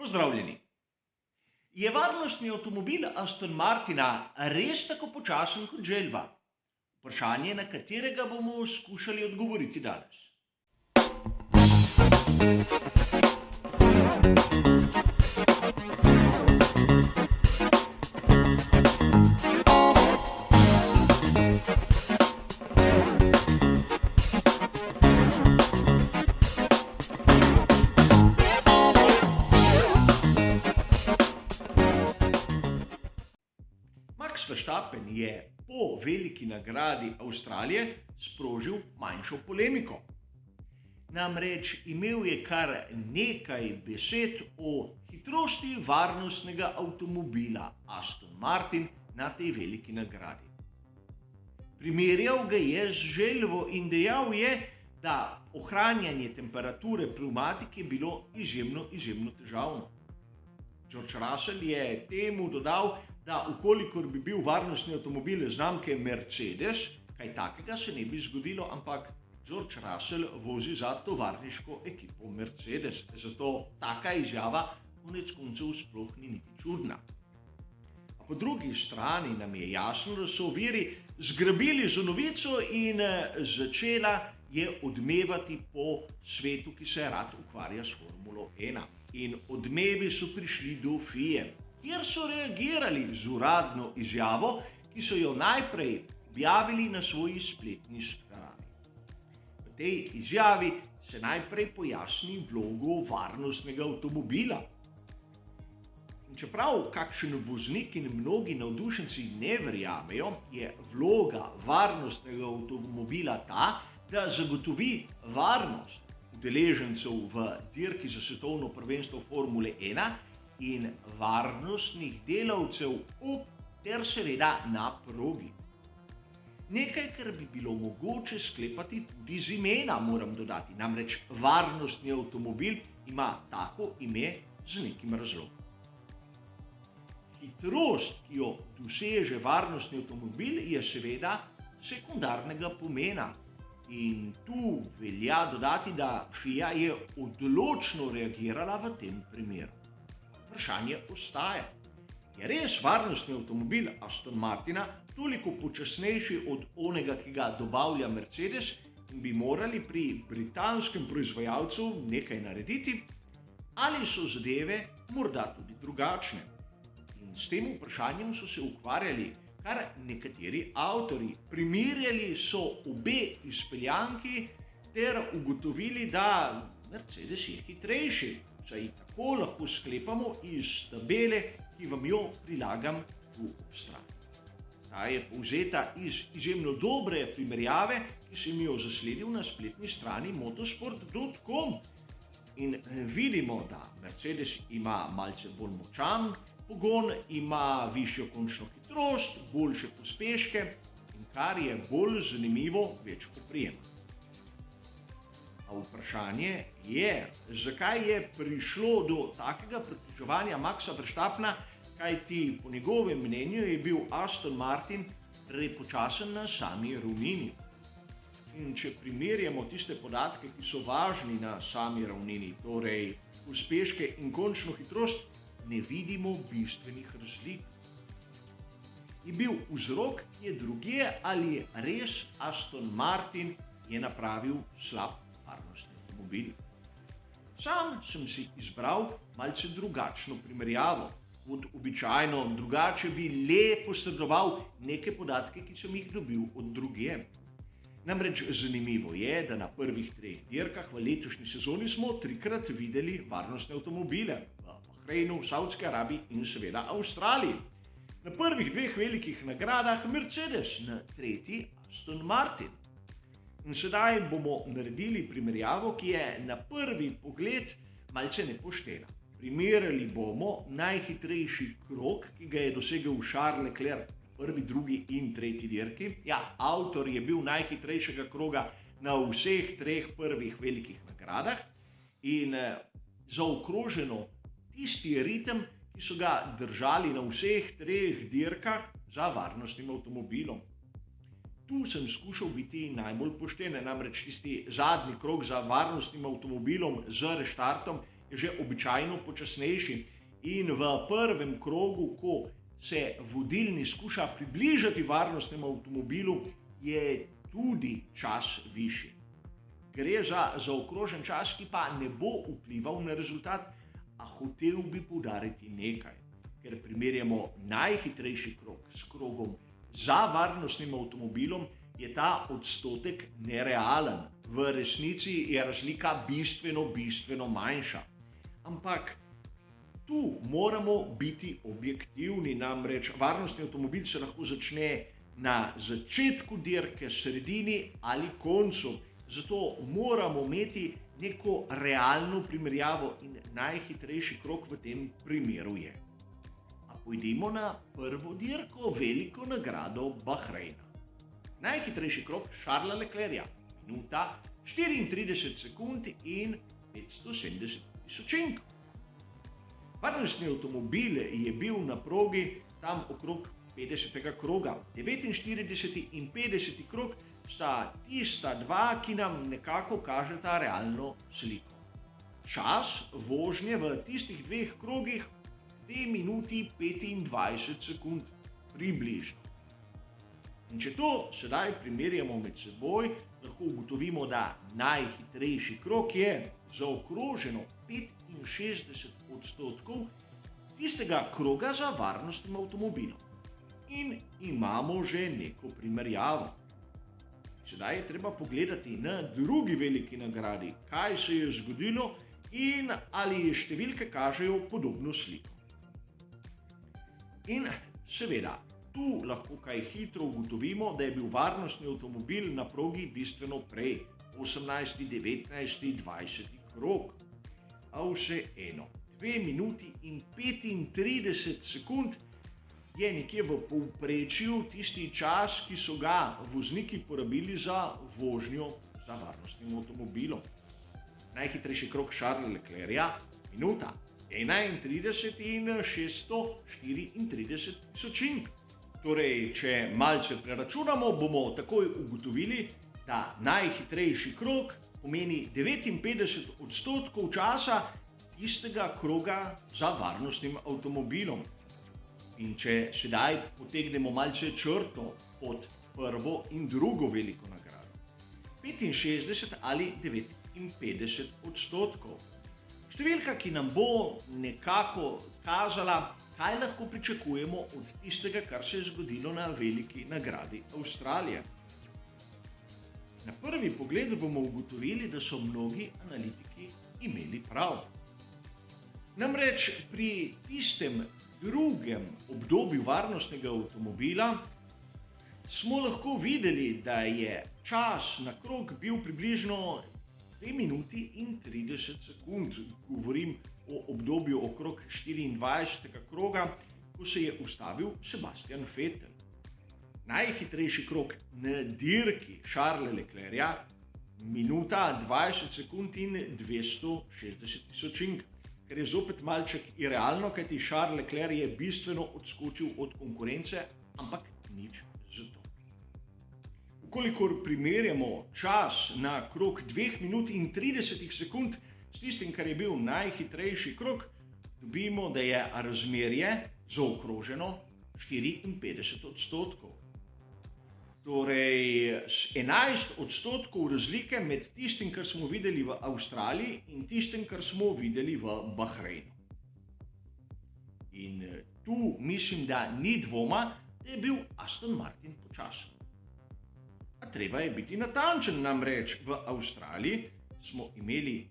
Pozdravljeni. Je varnostni avtomobil Aston Martina res tako počasen kot želva? Vprašanje, na katerega bomo skušali odgovoriti danes. Max Verstappen je po veliki nagradi Avstralije sprožil manjšo polemiko. Namreč imel je kar nekaj besed o hitrosti varnostnega avtomobila Aston Martin na tej veliki nagradi. Primerjal ga je z želvo in dejal je, da ohranjanje temperature pnevmatik je bilo izjemno težavno. George Russell je temu dodal, da ukolikor bi bil varnostni avtomobil znamke Mercedes, kaj takega se ne bi zgodilo, ampak George Russell vozi za tovarniško ekipo Mercedes, zato taka izjava konec koncev sploh ni niti čudna. A po drugi strani nam je jasno, da so viri zgrabili za novico in začela je odmevati po svetu, ki se rad ukvarja s Formulo 1. In odmevi so prišli do FIA, kjer so reagirali z uradno izjavo, ki so jo najprej objavili na svoji spletni strani. V tej izjavi se najprej pojasni vlogo varnostnega avtomobila. In čeprav kakšen voznik in mnogi navdušenci ne verjamejo, je vloga varnostnega avtomobila ta, da zagotovi varnost udeležencev v dirki za svetovno prvenstvo Formule 1 in varnostnih delavcev ter seveda na progi. Nekaj, kar bi bilo mogoče sklepati tudi z imena, moram dodati, namreč varnostni avtomobil ima tako ime z nekim razlogom. Hitrost, ki jo doseže varnostni avtomobil, je seveda sekundarnega pomena. In tu velja dodati, da FIA je odločno reagirala v tem primeru. Vprašanje ostaja. Je res varnostni avtomobil Aston Martina toliko počasnejši od onega, ki ga dobavlja Mercedes in bi morali pri britanskem proizvajalcu nekaj narediti, ali so zadeve morda tudi drugačne? In s tem vprašanjem so se ukvarjali kar nekateri avtorji. Primerjali so obe izpeljanki ter ugotovili, da Mercedes je hitrejši. Saj tako lahko sklepamo iz tabele, ki vam jo prilagam tu ob strani. Ta je povzeta iz izjemno dobre primerjave, ki sem jo zasledil na spletni strani motorsport.com. In vidimo, da Mercedes ima malce bolj močan pogon, ima višjo končno hitrost, boljše pospeške in kar je bolj zanimivo, več oprijema. A vprašanje je, zakaj je prišlo do takega približevanja Maxa Verstappena, kajti po njegovem mnenju je bil Aston Martin prepočasen na sami ravnini. In če primerjamo tiste podatke, ki so važni na sami ravnini, torej pospeške in končno hitrost, ne vidimo bistvenih razlik. Je bil vzrok kje drugje ali res Aston Martin je napravil slab varnostni avtomobil? Sam sem si izbral malce drugačno primerjavo. Kot običajno, drugače bi le posredoval neke podatke, ki sem jih dobil od drugje. Namreč zanimivo je, da na prvih 3 dirkah v letošnji sezoni smo 3-krat videli varnostne avtomobile v Bahreinu, Saudski Arabiji in seveda Avstraliji. Na prvih 2 velikih nagradah Mercedes, na 3. Aston Martin. In sedaj bomo naredili primerjavo, ki je na prvi pogled malce nepoštena. Primerjali bomo najhitrejši krog, ki ga je dosegel Charles Leclerc prvi, drugi in tretji dirki. Ja, avtor je bil najhitrejšega kroga na vseh 3 prvih velikih nagradah in zaokroženo tisti ritem, ki so ga držali na vseh 3 dirkah za varnostnim avtomobilom. Tu sem skušal biti najbolj pošten, namreč tisti zadnji krog za varnostnim avtomobilom z reštartom je že običajno počasnejši. In v prvem krogu, ko se vodilni skuša približati varnostnemu avtomobilu, je tudi čas višji. Gre za zaokrožen čas, ki pa ne bo vplival na rezultat, a hotel bi poudariti nekaj. Ker primerjamo najhitrejši krog s krogom za varnostnim avtomobilom, je ta odstotek nerealen. V resnici je razlika bistveno manjša. Ampak tu moramo biti objektivni, namreč varnostni avtomobil se lahko začne na začetku dirke, sredini ali koncu. Zato moramo imeti neko realno primerjavo in najhitrejši krog v tem primeru je. A pojdimo na prvo dirko, veliko nagrado Bahreina. Najhitrejši krog Charlesa Leclerca, minuta 34 sekund in 570 tisočink. Varnostni avtomobil je bil na progi tam okrog 50. kroga. 49. in 50. krog sta tista dva, ki nam nekako kažeta realno sliko. Čas vožnje v tistih dveh krogih 2 minuti 25 sekund približno. In če to sedaj primerjamo med seboj, lahko ugotovimo, da najhitrejši krog je zaokroženo 65% tistega kroga za varnostnim avtomobilom. In imamo že neko primerjavo. Sedaj je treba pogledati na drugi veliki nagradi, kaj se je zgodilo in ali številke kažejo podobno sliko. In seveda, tu lahko kaj hitro ugotovimo, da je bil varnostni avtomobil na progi bistveno prej, 18., 19., 20. krog. A vseeno, 2 minuti in 35 sekund je nekje v povprečju tisti čas, ki so ga vozniki porabili za vožnjo za varnostnim avtomobilom. Najhitrejši krog Charlesa Leclerca, minuta 31 in 634 tisočink. Torej, če malce preračunamo, bomo takoj ugotovili, da najhitrejši krog pomeni 59% časa tistega kroga za varnostnim avtomobilom. In če sedaj potegnemo malce črto pod prvo in drugo veliko nagrado, 65 ali 59%. Številka, ki nam bo nekako kazala, kaj lahko pričakujemo od tistega, kar se je zgodilo na veliki nagradi Avstralije. Na prvi pogled bomo ugotovili, da so mnogi analitiki imeli prav. Namreč pri tistem drugem obdobju varnostnega avtomobila smo lahko videli, da je čas na krog bil približno 2 minuti in 30 sekund. Govorim o obdobju okrog 24. kroga, ko se je ustavil Sebastian Vettel. Najhitrejši krog na dirki Charlesa Leclerca, minuta 20 sekund in 260 tisočink. Ker je zopet malček irealno, kajti Charles Leclerc je bistveno odskočil od konkurence, ampak nič zato. Ukolikor primerjamo čas na krog 2 minut in 30 sekund s tistim, kar je bil najhitrejši krog, dobimo, da je razmerje zaokroženo 54%. Torej, 11% razlike med tistim, kar smo videli v Avstraliji in tistim, kar smo videli v Bahreinu. In tu mislim, da ni dvoma, da je bil Aston Martin počasen. A treba je biti natančen, namreč v Avstraliji smo imeli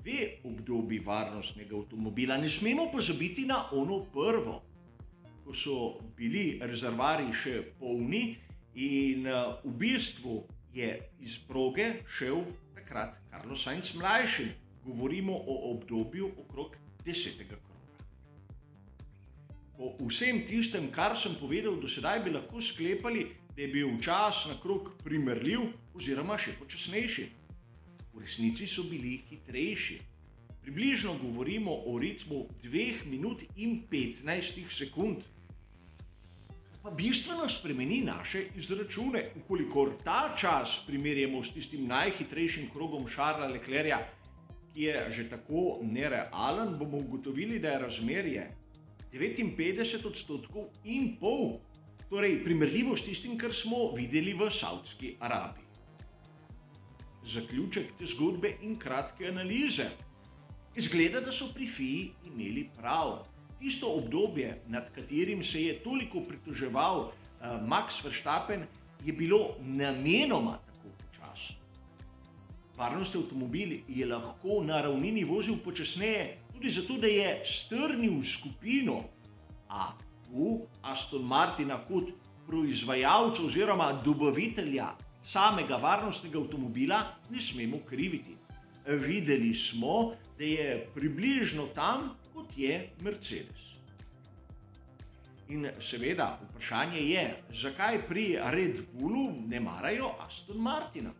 2 obdobji varnostnega avtomobila. Ne smemo pozabiti na ono prvo, ko so bili rezervoarji še polni. In v bistvu je iz proge šel takrat Carlos Sainz mlajši. Govorimo o obdobju okrog 10. kroga. Po vsem tistem, kar sem povedal do sedaj, bi lahko sklepali, da je bil čas na krog primerljiv oziroma še počasnejši. V resnici so bili hitrejši. Približno govorimo o ritmu 2 minut in 15 sekund. Pa bistveno spremeni naše izračune. Ukolikor ta čas primerjamo s tistim najhitrejšim krogom Charlesa Leclerca, ki je že tako nerealen, bomo ugotovili, da je razmerje 59,5 %, torej primerljivo s tistim, kar smo videli v Savdski Arabiji. Zaključek te zgodbe in kratke analize. Izgleda, da so pri FIA imeli prav. Tisto obdobje, nad katerim se je toliko pritoževal Max Verstappen, je bilo namenoma tako počasno. Varnostni avtomobil je lahko na ravnini vozil počasneje, tudi zato, da je strnil skupino, a tu Aston Martina kot proizvajalca oziroma dobavitelja samega varnostnega avtomobila ne smemo kriviti. Videli smo, da je približno tam, kot je Mercedes. In seveda, vprašanje je, zakaj pri Red Bullu ne marajo Aston Martina.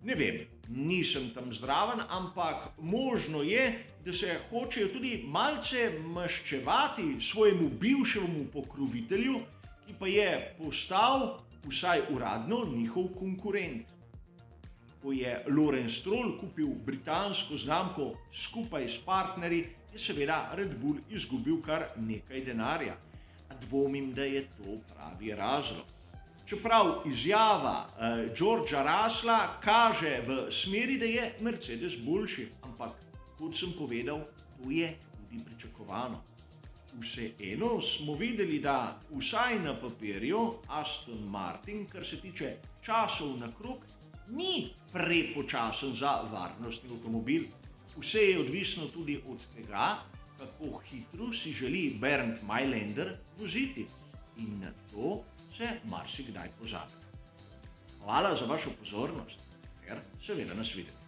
Ne vem, nisem tam zraven, ampak možno je, da se hočejo tudi malce maščevati svojemu bivšemu pokrovitelju, ki pa je postal, vsaj uradno, njihov konkurent. Ko je Lawrence Stroll kupil britansko znamko skupaj s partnerji, je seveda Red Bull izgubil kar nekaj denarja. Dvomim, da je to pravi razlog. Čeprav izjava Georgea Rusla kaže v smeri, da je Mercedes boljši, ampak kot sem povedal, to je tudi pričakovano. Vseeno smo videli, da vsaj na papirju Aston Martin, kar se tiče časov na krog, ni prepočasen za varnostni avtomobil. Vse je odvisno tudi od tega, kako hitro si želi Bernd Mayländer voziti. In na to se marsikdaj pozabi. Hvala za vašo pozornost, ter seveda nasvidenje.